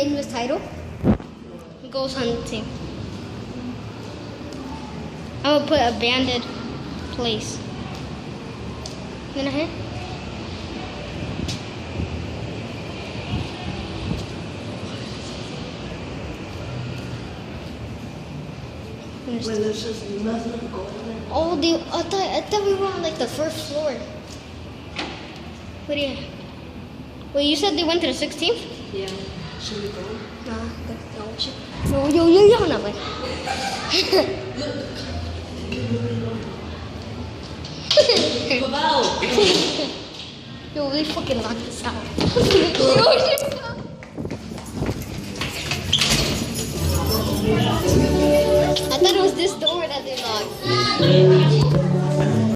change this title? Ghost hunting. I'm gonna put abandoned place. You know here? When there's just nothing going on. Oh, I thought we were on like the first floor. What do you? Wait, you said they went to the 16th? Yeah. Should we go? No, yo, no, wait. Come out! Yo, we fucking locked this out. Yo, shit. I thought it was this door that they locked.